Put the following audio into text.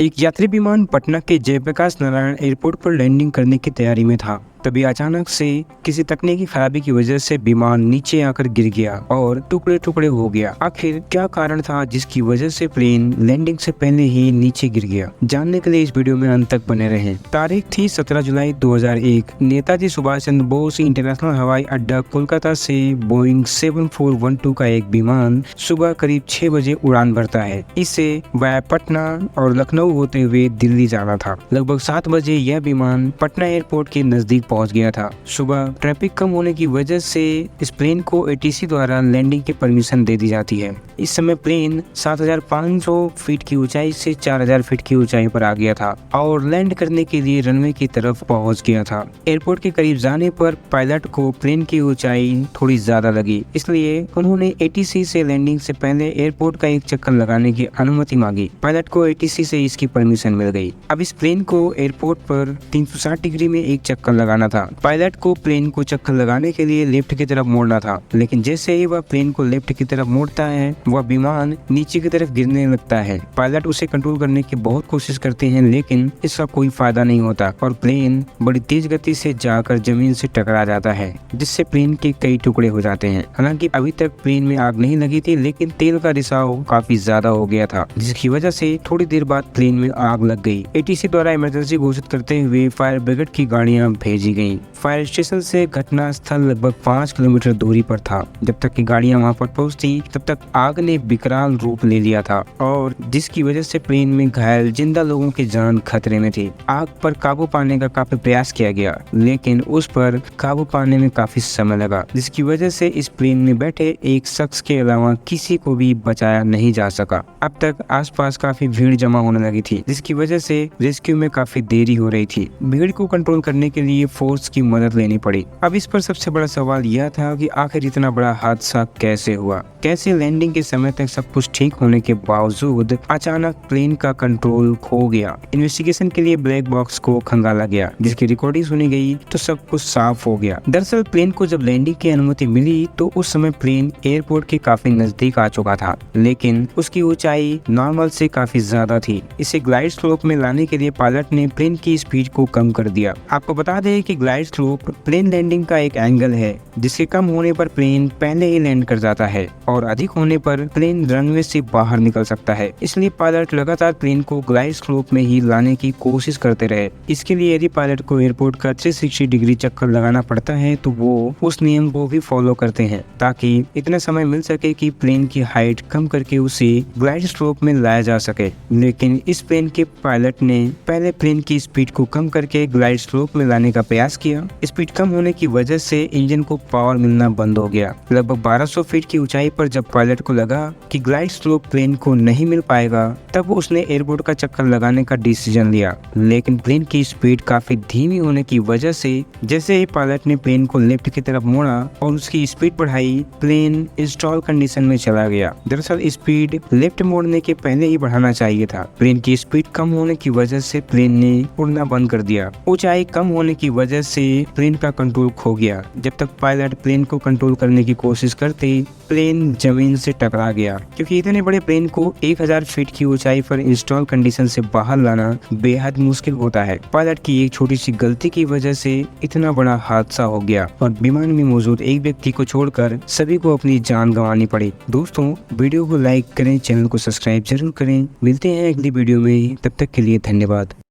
एक यात्री विमान पटना के जयप्रकाश नारायण एयरपोर्ट पर लैंडिंग करने की तैयारी में था। तभी अचानक से किसी तकनीकी खराबी की वजह से विमान नीचे आकर गिर गया और टुकड़े टुकड़े हो गया। आखिर क्या कारण था जिसकी वजह से प्लेन लैंडिंग से पहले ही नीचे गिर गया? जानने के लिए इस वीडियो में अंत तक बने रहें। तारीख थी 17 जुलाई 2001। नेताजी सुभाष चंद्र बोस इंटरनेशनल हवाई अड्डा कोलकाता से बोइंग 7412 का एक विमान सुबह करीब 6 बजे उड़ान भरता है। इससे वाया पटना और लखनऊ होते हुए दिल्ली जाना था। लगभग 7 बजे यह विमान पटना एयरपोर्ट के नजदीक पहुंच गया था। सुबह ट्रैफिक कम होने की वजह से इस प्लेन को एटीसी द्वारा लैंडिंग की परमिशन दे दी जाती है। इस समय प्लेन 7500 फीट की ऊंचाई से 4000 फीट की ऊंचाई पर आ गया था और लैंड करने के लिए रनवे की तरफ पहुंच गया था। एयरपोर्ट के करीब जाने पर पायलट को प्लेन की ऊंचाई थोड़ी ज्यादा लगी, इसलिए उन्होंने एटीसी से लैंडिंग से पहले एयरपोर्ट का एक चक्कर लगाने की अनुमति मांगी। पायलट को एटीसी से इसकी परमिशन मिल गई। अब इस प्लेन को एयरपोर्ट पर 360 डिग्री में एक चक्कर लगाना था। पायलट को प्लेन को चक्कर लगाने के लिए लेफ्ट की तरफ मोड़ना था, लेकिन जैसे ही वह प्लेन को लेफ्ट की तरफ मोड़ता है वह विमान नीचे की तरफ गिरने लगता है। पायलट उसे कंट्रोल करने की बहुत कोशिश करते हैं, लेकिन इसका कोई फायदा नहीं होता और प्लेन बड़ी तेज गति से जाकर जमीन से टकरा जाता है, जिससे प्लेन के कई टुकड़े हो जाते हैं। हालांकि अभी तक प्लेन में आग नहीं लगी थी, लेकिन तेल का रिसाव काफी ज्यादा हो गया था, जिसकी वजह से थोड़ी देर बाद प्लेन में आग लग गई। एटीसी द्वारा इमरजेंसी घोषित करते हुए फायर ब्रिगेड की गाड़ियां भेजी गयी। फायर स्टेशन से घटना स्थल लगभग 5 किलोमीटर दूरी पर था। जब तक की गाड़ियां वहां पर पहुंचती तब तक आग ने विकराल रूप ले लिया था और जिसकी वजह से प्लेन में घायल जिंदा लोगों की जान खतरे में थी। आग पर काबू पाने का काफी प्रयास किया गया, लेकिन उस पर काबू पाने में काफी समय लगा, जिसकी वजह से इस प्लेन में बैठे एक शख्स के अलावा किसी को भी बचाया नहीं जा सका। अब तक आसपास काफी भीड़ जमा होने लगी थी, जिसकी वजह से रेस्क्यू में काफी देरी हो रही थी। भीड़ को कंट्रोल करने के लिए फोर्स की मदद लेनी पड़ी। अब इस पर सबसे बड़ा सवाल यह था कि आखिर इतना बड़ा हादसा कैसे हुआ? कैसे लैंडिंग के समय तक सब कुछ ठीक होने के बावजूद अचानक प्लेन का कंट्रोल खो गया? इन्वेस्टिगेशन के लिए ब्लैक बॉक्स को खंगाला गया, जिसकी रिकॉर्डिंग सुनी गई तो सब कुछ साफ हो गया। दरअसल प्लेन को जब लैंडिंग की अनुमति मिली तो उस समय प्लेन एयरपोर्ट के काफी नजदीक आ चुका था, लेकिन उसकी ऊंचाई नॉर्मल से काफी ज्यादा थी। इसे ग्लाइड स्लोप में लाने के लिए पायलट ने प्लेन की स्पीड को कम कर दिया। आपको बता दें कि ग्लाइड स्लोप प्लेन लैंडिंग का एक एंगल है, जिसके कम होने पर प्लेन पहले ही लैंड कर जाता है और अधिक होने पर प्लेन रनवे से बाहर निकल सकता है। इसलिए पायलट लगातार प्लेन को ग्लाइड स्लोप में ही लाने की कोशिश करते रहे। इसके लिए यदि पायलट को एयरपोर्ट का 360 डिग्री चक्कर लगाना पड़ता है तो वो उस नियम को भी फॉलो करते हैं, ताकि इतना समय मिल सके कि प्लेन की हाइट कम करके उसे ग्लाइड स्लोप में लाया जा सके। लेकिन इस प्लेन के पायलट ने पहले प्लेन की स्पीड को कम करके ग्लाइड स्लोप में लाने का प्रयास किया। स्पीड कम होने की वजह से इंजन को पावर मिलना बंद हो गया। लगभग 1200 फीट की ऊंचाई पर जब पायलट को लगा कि ग्लाइड स्लोप प्लेन को नहीं मिल पाएगा, तब उसने एयरपोर्ट का चक्कर लगाने का डिसीजन लिया। लेकिन प्लेन की स्पीड काफी धीमी होने की वजह से जैसे ही पायलट ने प्लेन को लेफ्ट की तरफ मोड़ा और उसकी स्पीड बढ़ाई, प्लेन इंस्टॉल कंडीशन में चला गया। दरअसल स्पीड लेफ्ट मोड़ने के पहले ही बढ़ाना चाहिए था। प्लेन की स्पीड कम होने की वजह से प्लेन ने उड़ना बंद कर दिया। ऊंचाई कम होने की वजह से प्लेन का कंट्रोल खो गया। जब तक पायलट प्लेन को कंट्रोल करने की कोशिश करते, प्लेन जमीन से टकरा गया। क्योंकि इतने बड़े प्लेन को 1000 फीट की ऊंचाई पर इंस्टॉल कंडीशन से बाहर लाना बेहद मुश्किल होता है। पायलट की एक छोटी सी गलती की वजह से इतना बड़ा हादसा हो गया और विमान में मौजूद एक व्यक्ति को छोड़कर सभी को अपनी जान गंवानी पड़ी। दोस्तों, वीडियो को लाइक करें, चैनल को सब्सक्राइब जरूर करें। मिलते हैं अगली वीडियो में, तब तक के लिए धन्यवाद।